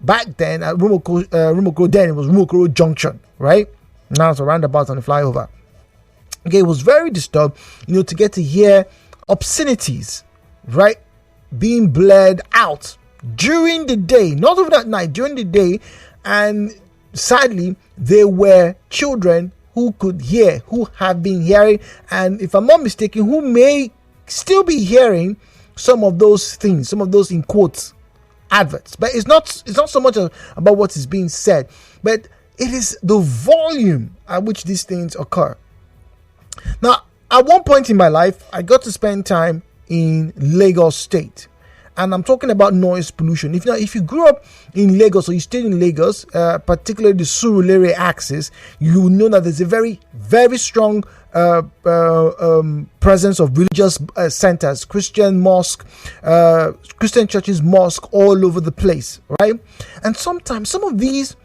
back then at Rumoko, then it was Rumokoro Junction, right? Now it's a roundabout on the flyover. Okay, it was very disturbed, to get to hear obscenities, right, being blared out during the day, not over that night, during the day. And sadly, there were children who could hear, who have been hearing, and if I'm not mistaken, who may still be hearing some of those things, some of those in quotes adverts. But it's not so much about what is being said, but it is the volume at which these things occur. Now, at one point in my life, I got to spend time in Lagos State. And I'm talking about noise pollution. If you grew up in Lagos or you stayed in Lagos, particularly the Surulere axis, you know that there's a very, very strong presence of religious centers, Christian mosque, Christian churches, mosque all over the place, right? And sometimes some of these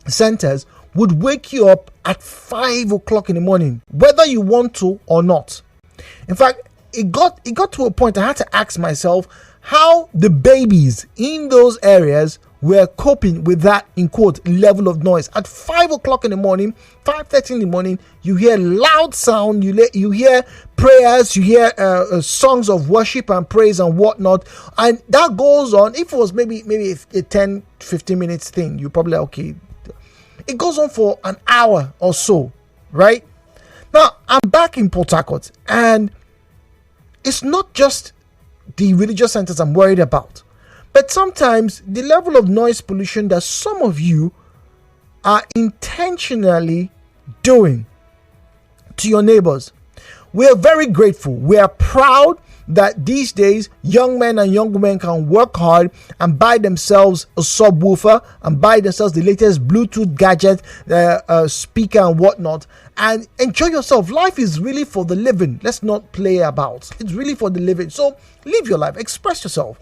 centers would wake you up at 5 o'clock in the morning, whether you want to or not. In fact, it got to a point I had to ask myself how the babies in those areas were coping with that, in quote, level of noise. At 5 o'clock in the morning, 5:30 in the morning, you hear loud sound, you hear prayers, you hear songs of worship and praise and whatnot, and that goes on. If it was maybe a 10-15 minutes thing, you probably okay. It goes on for an hour or so, right? Now, I'm back in Port Harcourt, and it's not just the religious centers I'm worried about, but sometimes the level of noise pollution that some of you are intentionally doing to your neighbors. We are very grateful. We are proud that these days young men and young women can work hard and buy themselves a subwoofer and buy themselves the latest Bluetooth gadget, speaker and whatnot, and enjoy yourself. Life is really for the living. Let's not play about. It's really for the living. So live your life, express yourself.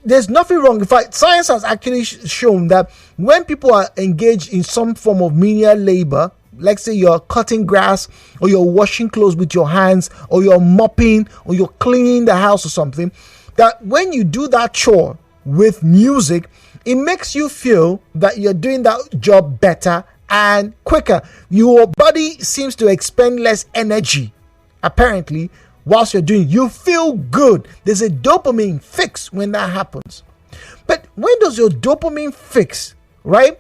There's nothing wrong. In fact, science has actually shown that when people are engaged in some form of menial labor, let's say you're cutting grass or you're washing clothes with your hands or you're mopping or you're cleaning the house or something, that when you do that chore with music, it makes you feel that you're doing that job better and quicker. Your body seems to expend less energy, apparently, whilst you're doing it. You feel good. There's a dopamine fix when that happens. But when does your dopamine fix, right,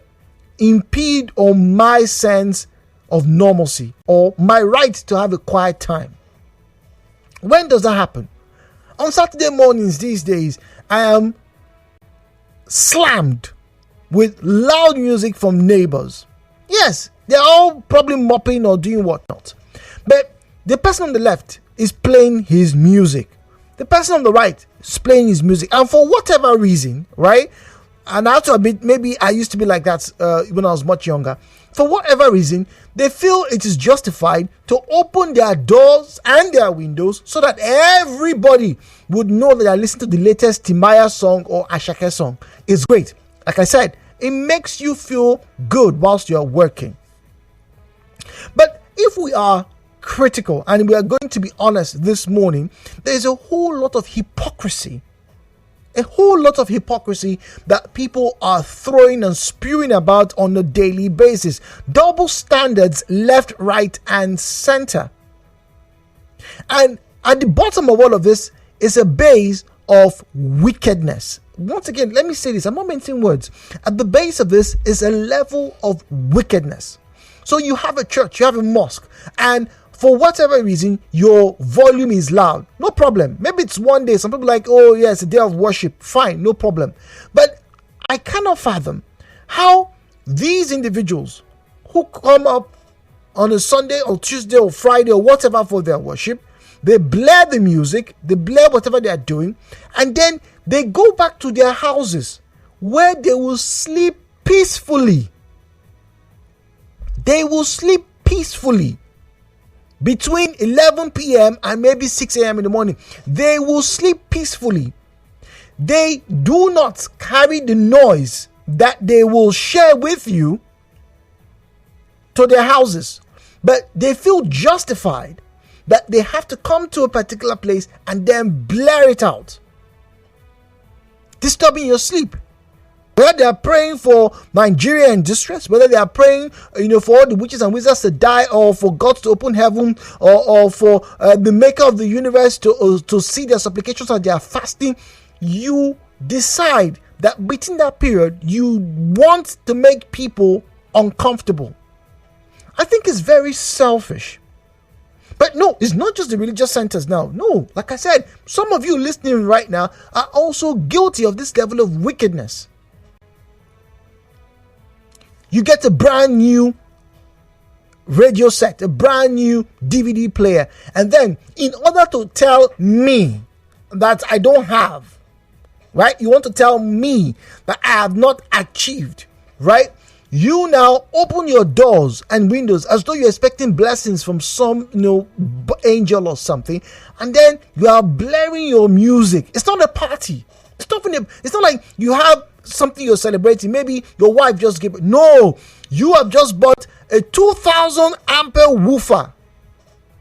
impede on my sense of normalcy or my right to have a quiet time? When does that happen? On Saturday mornings these days, I am slammed with loud music from neighbors. Yes, they're all probably mopping or doing whatnot, but the person on the left is playing his music. The person on the right is playing his music, and for whatever reason, right? And I have to admit, maybe I used to be like that when I was much younger. For whatever reason, they feel it is justified to open their doors and their windows so that everybody would know that I listen to the latest Timaya song or Ashake song. It's great. Like I said, it makes you feel good whilst you're working. But if we are critical and we are going to be honest this morning, there's a whole lot of hypocrisy. A whole lot of hypocrisy that people are throwing and spewing about on a daily basis. Double standards left, right, and center. And at the bottom of all of this is a base of wickedness. Once again, let me say this. I'm not mincing words. At the base of this is a level of wickedness. So you have a church, you have a mosque, and for whatever reason, your volume is loud. No problem. Maybe it's one day. Some people are like, oh, yeah, it's a day of worship. Fine, no problem. But I cannot fathom how these individuals who come up on a Sunday or Tuesday or Friday or whatever for their worship, they blare the music, they blare whatever they are doing, and then they go back to their houses where they will sleep peacefully. They will sleep peacefully. Between 11 p.m. and maybe 6 a.m. in the morning, they will sleep peacefully. They do not carry the noise that they will share with you to their houses, but they feel justified that they have to come to a particular place and then blare it out. disturbing your sleep. Whether they are praying for Nigeria in distress, whether they are praying, for all the witches and wizards to die, or for God to open heaven, or for the maker of the universe to see their supplications as they are fasting, you decide that within that period, you want to make people uncomfortable. I think it's very selfish. But no, it's not just the religious centers now. No, like I said, some of you listening right now are also guilty of this level of wickedness. You get a brand new radio set, a brand new DVD player, and then in order to tell me that I don't have, right? You want to tell me that I have not achieved, right? You now open your doors and windows as though you're expecting blessings from some, angel or something, and then you are blaring your music. It's not a party. It's not like you have something you're celebrating. Maybe your wife just gave it. No, you have just bought a 2000 ampere woofer,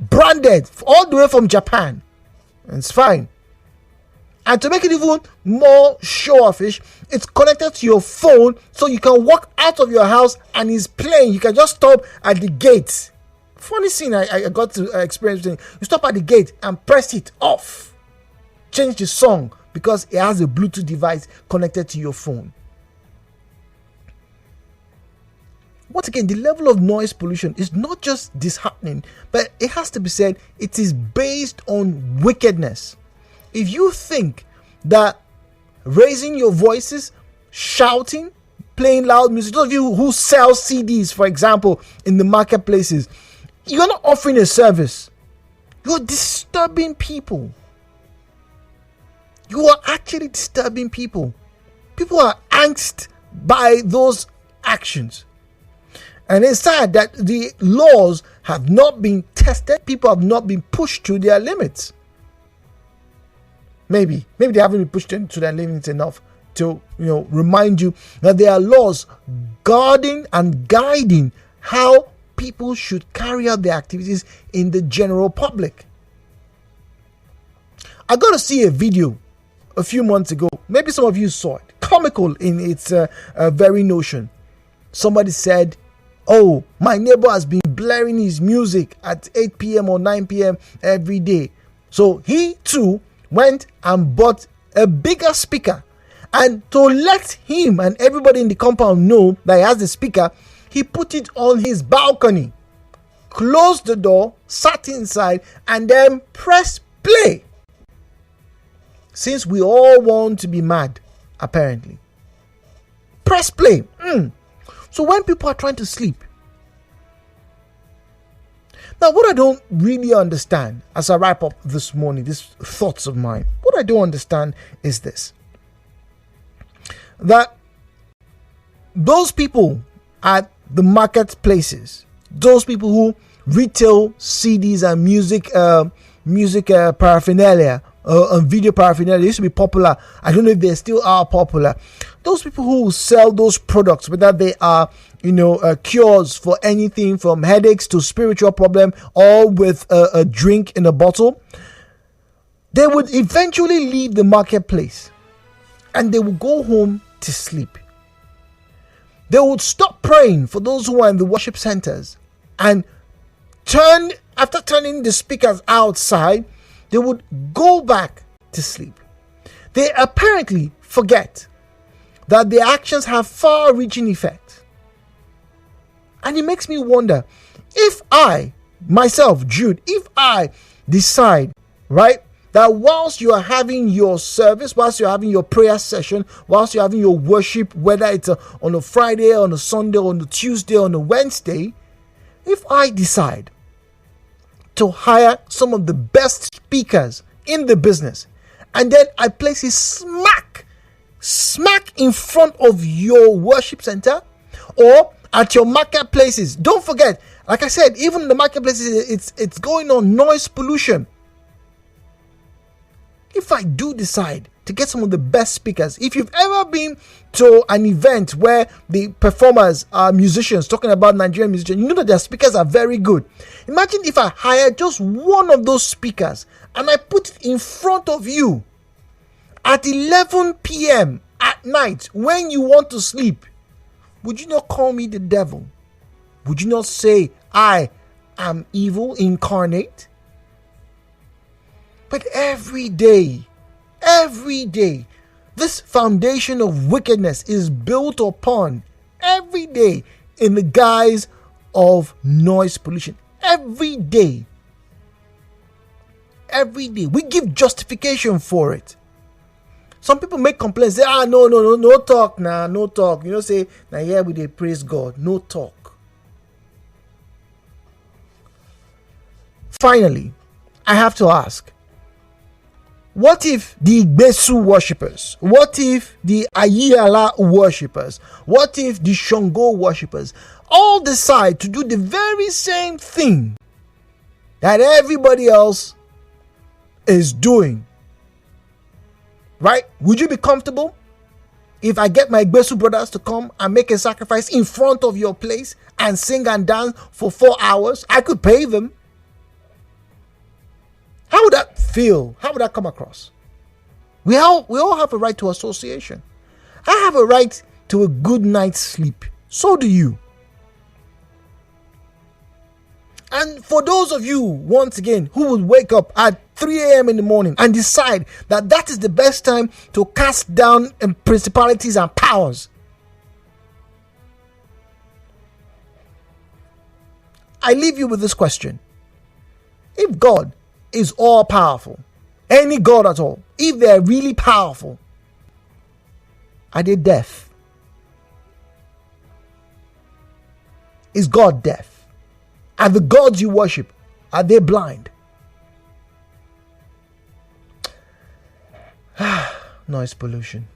branded all the way from Japan. And it's fine. And to make it even more show-offish, it's connected to your phone, so you can walk out of your house and it's playing. You can just stop at the gate. Funny scene I got to experience. You stop at the gate and press it off. Change the song because it has a Bluetooth device connected to your phone. Once again, the level of noise pollution is not just disheartening, but it has to be said, it is based on wickedness. If you think that raising your voices, shouting, playing loud music, those of you who sell CDs, for example, in the marketplaces, you're not offering a service. You're disturbing people. You are actually disturbing people. People are angst by those actions. And it's sad that the laws have not been tested. People have not been pushed to their limits. Maybe they haven't been pushed into their limits enough to, remind you that there are laws guarding and guiding how people should carry out their activities in the general public. I got to see a video a few months ago. Maybe some of you saw it. Comical in its very notion. Somebody said, "Oh, my neighbor has been blaring his music at 8 p.m. or 9 p.m. every day." So he too went and bought a bigger speaker, and to let him and everybody in the compound know that he has the speaker, he put it on his balcony, closed the door, sat inside, and then pressed play. Since we all want to be mad, apparently. Press play. So when people are trying to sleep. Now, what I don't really understand as I wrap up this morning, these thoughts of mine, what I don't understand is this. That those people at the marketplaces, those people who retail CDs and music paraphernalia, and video paraphernalia, they used to be popular. I don't know if they still are popular. Those people who sell those products, whether they are, cures for anything from headaches to spiritual problem, all with a drink in a bottle, they would eventually leave the marketplace and they would go home to sleep. They would stop praying for those who are in the worship centers and after turning the speakers outside, they would go back to sleep. They apparently forget that their actions have far-reaching effects. And it makes me wonder, if I, myself, Jude, if I decide, right, that whilst you are having your service, whilst you're having your prayer session, whilst you're having your worship, whether it's on a Friday, on a Sunday, on a Tuesday, on a Wednesday, if I decide to hire some of the best speakers in the business, and then I place it smack in front of your worship center or at your marketplaces. Don't forget, like I said, even in the marketplaces, it's going on noise pollution. If I do decide to get some of the best speakers, if you've ever been to an event where the performers are musicians, talking about Nigerian musicians, you know that their speakers are very good. Imagine if I hire just one of those speakers and I put it in front of you at 11 p.m. at night when you want to sleep, would you not call me the devil? Would you not say I am evil incarnate? But every day, this foundation of wickedness is built upon every day in the guise of noise pollution. Every day, we give justification for it. Some people make complaints, say, no talk, no talk. You know, say, here we dey praise God, no talk. Finally, I have to ask, what if the Igbesu worshippers, what if the Ayala worshippers, what if the Shango worshippers all decide to do the very same thing that everybody else is doing? Right? Would you be comfortable if I get my Igbesu brothers to come and make a sacrifice in front of your place and sing and dance for 4 hours? I could pay them. How would that feel? How would that come across? We all have a right to association. I have a right to a good night's sleep. So do you. And for those of you, once again, who would wake up at 3 a.m. in the morning and decide that that is the best time to cast down principalities and powers, I leave you with this question. If God is all powerful, any God at all, if they're really powerful, are they deaf? Is God deaf? Are the gods you worship, are they blind? Noise pollution.